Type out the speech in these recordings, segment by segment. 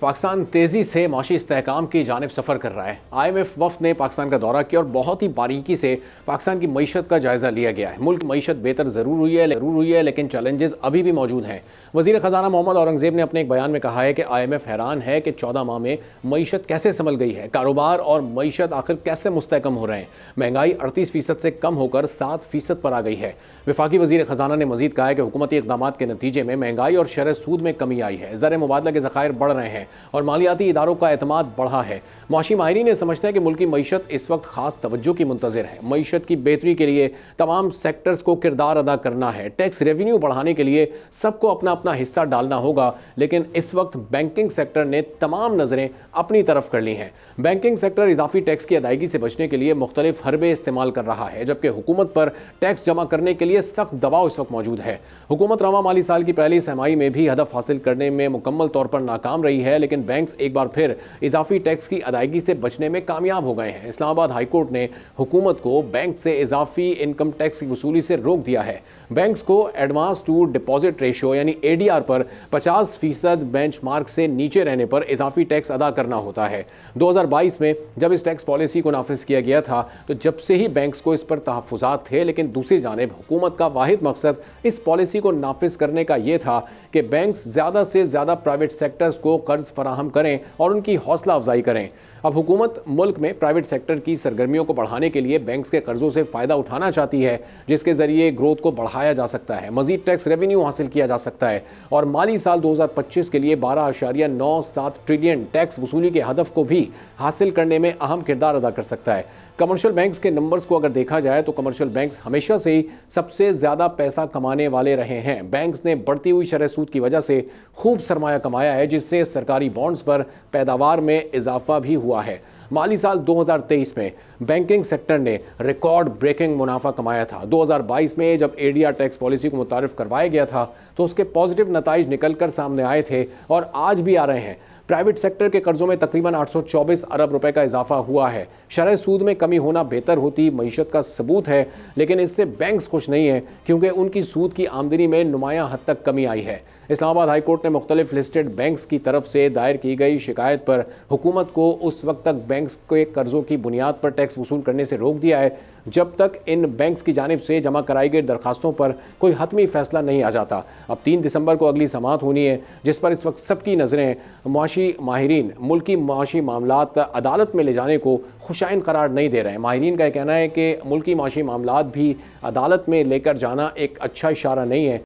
पाकिस्तान तेजी से माशी इस्तेहकाम की जानिब सफ़र कर रहा है। IMF वफ़द ने पाकिस्तान का दौरा किया और बहुत ही बारीकी से पाकिस्तान की मईशत का जायज़ा लिया गया है। मुल्क की मईशत बेहतर ज़रूर हुई है लेकिन चैलेंजेस अभी भी मौजूद हैं। वज़ीर ख़जाना मोहम्मद औरंगज़ेब ने अपने एक बयान में कहा है कि IMF हैरान है कि 14 माह में मईशत कैसे संभल गई है, कारोबार और मईशत आखिर कैसे मुस्तहकम हो रहे हैं। महंगाई 38% से कम होकर 7% पर आ गई है। वफाकी वज़ीर ख़जाना ने मज़ीद कहा है कि हुकूमती इक़दाम के नतीजे में महंगाई और शरह सूद में कमी आई है, ज़र मुबादला के ज़खायर बढ़ रहे हैं और मालियाती इदारों का एतमाद बढ़ा है। मुआशी माहिरीन ने समझते हैं कि मुल्क की मईशत इस वक्त खास तवज्जो की मुंतज़िर है। मईशत की बेहतरी के लिए तमाम सेक्टर्स को किरदार अदा करना है। टैक्स रेवेन्यू बढ़ाने के लिए सबको अपना अपना हिस्सा डालना होगा, लेकिन इस वक्त बैंकिंग सेक्टर ने तमाम नज़रें अपनी तरफ कर ली हैं। बैंकिंग सेक्टर इजाफी टैक्स की अदायगी से बचने के लिए मुख्तलिफ हरबे इस्तेमाल कर रहा है, जबकि हुकूमत पर टैक्स जमा करने के लिए सख्त दबाव इस वक्त मौजूद है। हुकूमत रवा माली साल की पहली सहमाही में भी हदफ हासिल करने में मुकम्मल तौर पर नाकाम रही है, लेकिन बैंक्स एक बार फिर इजाफी टैक्स की अदायगी से बचने में कामयाब हो गए हैं। इस्लामाबाद हाई कोर्ट ने हुकूमत को बैंक से इजाफी इनकम टैक्स की वसूली से रोक दिया है। बैंक्स को एडवांस टू डिपॉजिट रेशियो यानी ADR पर 50% बेंचमार्क से नीचे रहने पर इजाफी टैक्स अदा करना होता है। 2022 में जब इस टैक्स पॉलिसी को नाफिज किया गया था तो जब से ही बैंक्स को इस पर तहफ़्फ़ुज़ात थे, लेकिन दूसरी जानिब हुकूमत का वाहिद मकसद इस पॉलिसी को नाफिज करने का यह था कि बैंक्स ज़्यादा से ज़्यादा प्राइवेट सेक्टर्स को कर्ज फराहम करें और उनकी हौसला अफजाई करें। अब हुकूमत मुल्क में प्राइवेट सेक्टर की सरगर्मियों को बढ़ाने के लिए बैंक्स के कर्जों से फ़ायदा उठाना चाहती है, जिसके ज़रिए ग्रोथ को बढ़ाया जा सकता है, मज़ीद टैक्स रेवेन्यू हासिल किया जा सकता है और माली साल 2025 के लिए 12.97 ट्रिलियन टैक्स वसूली के हदफ को भी हासिल करने में अहम किरदार अदा कर सकता है। कमर्शियल बैंक्स के नंबर्स को अगर देखा जाए तो कमर्शियल बैंक्स हमेशा से ही सबसे ज़्यादा पैसा कमाने वाले रहे हैं। बैंक्स ने बढ़ती हुई शरह सूद की वजह से खूब सरमाया कमाया है, जिससे सरकारी बॉन्ड्स पर पैदावार में इजाफा भी हुआ है। माली साल 2023 में बैंकिंग सेक्टर ने रिकॉर्ड ब्रेकिंग मुनाफा कमाया था। 2022 में जब ADR टैक्स पॉलिसी को मुतारिफ करवाया गया था तो उसके पॉजिटिव नताइज निकल कर सामने आए थे और आज भी आ रहे हैं। प्राइवेट सेक्टर के कर्जों में तकरीबन 824 अरब रुपए का इजाफा हुआ है। शरह सूद में कमी होना बेहतर होती मईशत का सबूत है, लेकिन इससे बैंक्स खुश नहीं है क्योंकि उनकी सूद की आमदनी में नुमायां हद तक कमी आई है। इस्लामाबाद हाई कोर्ट ने मुख्तलिफ लिस्टेड बैंक्स की तरफ से दायर की गई शिकायत पर हुकूमत को उस वक्त तक बैंक्स के कर्जों की बुनियाद पर टैक्स वसूल करने से रोक दिया है जब तक इन बैंक्स की जानिब से जमा कराई गई दरखास्तों पर कोई हतमी फैसला नहीं आ जाता। अब 3 दिसंबर को अगली समाअत होनी है, जिस पर इस वक्त सबकी नज़रें मुआशी माहिरीन मुल्की मुआशी मामलात अदालत में ले जाने को खुशाइन करार नहीं दे रहे हैं। माहिरीन का कहना है कि मुल्की मुआशी मामलात भी अदालत में लेकर जाना एक अच्छा इशारा नहीं है।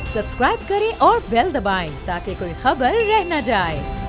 सब्सक्राइब करें और बेल दबाएं ताकि कोई खबर रह न जाए।